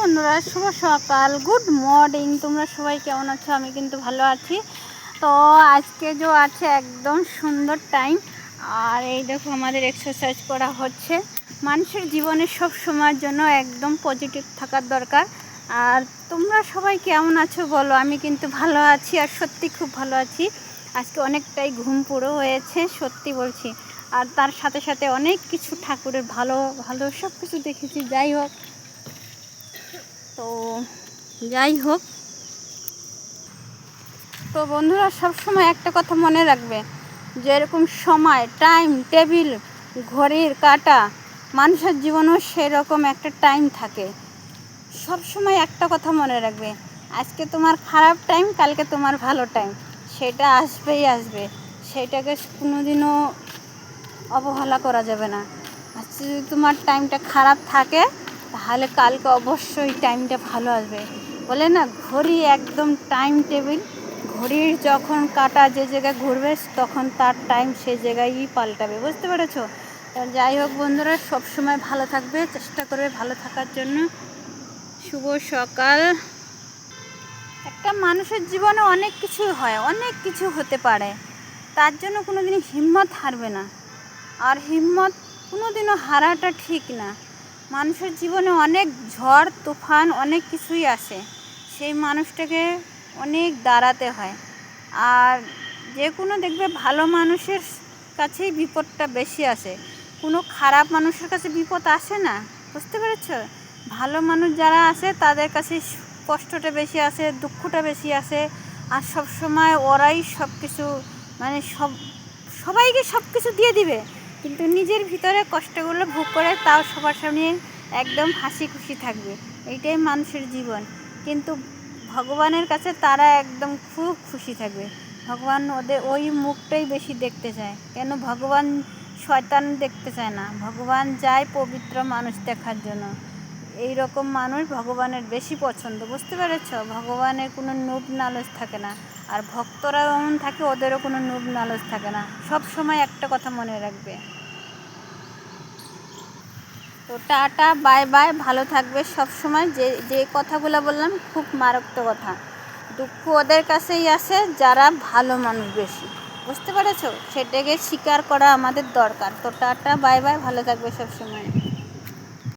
বন্ধুরা, শুভ সকাল, good morning. তোমরা সবাই কেমন আছো? আমি কিন্তু ভালো আছি। তো আজকে যে আছে একদম সুন্দর টাইম, আর এই দেখো আমাদের এক্সারসাইজ করা হচ্ছে। মানুষের জীবনে সব সময়ের জন্য একদম পজিটিভ থাকার দরকার। আর তোমরা সবাই কেমন আছো বলো? আমি কিন্তু ভালো আছি, আর সত্যি খুব ভালো আছি। আজকে অনেকটাই ঘুম পুরো হয়েছে, সত্যি বলছি। আর তার সাথে সাথে অনেক কিছু ঠাকুরের ভালো ভালো সব কিছু দেখেছি। যাই হোক তো বন্ধুরা, সবসময় একটা কথা মনে রাখবে, যেরকম সময়, টাইম টেবিল, ঘড়ির কাঁটা, মানুষের জীবনেও সেরকম একটা টাইম থাকে। সবসময় একটা কথা মনে রাখবে, আজকে তোমার খারাপ টাইম, কালকে তোমার ভালো টাইম, সেটা আসবেই আসবে। সেটাকে কোনোদিনও অবহেলা করা যাবে না। আজকে যদি তোমার টাইমটা খারাপ থাকে, তাহলে কালকে অবশ্যই টাইমটা ভালো আসবে। বলে না, ঘড়ি একদম টাইম টেবিল, ঘড়ির যখন কাঁটা যে জায়গায় ঘুরবে তখন তার টাইম সেই জায়গায়ই পাল্টাবে। বুঝতে পেরেছো? যাই হোক বন্ধুরা, সবসময় ভালো থাকবে, চেষ্টা করবে ভালো থাকার জন্য। শুভ সকাল। একটা মানুষের জীবনে অনেক কিছু হয়, অনেক কিছু হতে পারে, তার জন্য কোনোদিনই হিম্মত হারবে না। আর হিম্মত কোনোদিনও হারাটা ঠিক না। মানুষের জীবনে অনেক ঝড় তুফান অনেক কিছুই আসে, সেই মানুষটাকে অনেক দাঁড়াতে হয়। আর যে কোনো দেখবে ভালো মানুষের কাছেই বিপদটা বেশি আসে, কোনো খারাপ মানুষের কাছে বিপদ আসে না। বুঝতে পেরেছ? ভালো মানুষ যারা আসে তাদের কাছে কষ্টটা বেশি আসে, দুঃখটা বেশি আসে। আর সব সময় ওরাই সব কিছু, মানে সবাইকে সব কিছু দিয়ে দিবে, কিন্তু নিজের ভিতরে কষ্টগুলো ভোগ করে তাও সবার সামনে একদম হাসি খুশি থাকবে। এইটাই মানুষের জীবন। কিন্তু ভগবানের কাছে তারা একদম খুব খুশি থাকবে। ভগবান ওদের ওই মুখটাই বেশি দেখতে চায়। কেন? ভগবান শয়তান দেখতে চায় না, ভগবান যায় পবিত্র মানুষ দেখার জন্য। এই রকম মানুষ ভগবানের বেশি পছন্দ। বুঝতে পেরেছ? ভগবানের কোনো লোভ লালচ থাকে না, আর ভক্তরাও এমন থাকে, ওদেরও কোনো লোভ লালচ থাকে না। সব সময় একটা কথা মনে রাখবে। তো টাটা, বাই বাই, ভালো থাকবে সব সময়। যে কথাগুলো বললাম খুব মারাত্মক কথা। দুঃখ ওদের কাছেই আসে যারা ভালো মানুষ বেশি। বুঝতে পেরেছো? সেটাকে স্বীকার করা আমাদের দরকার। তো টাটা, বাই বাই, ভালো থাকবে সব সময়।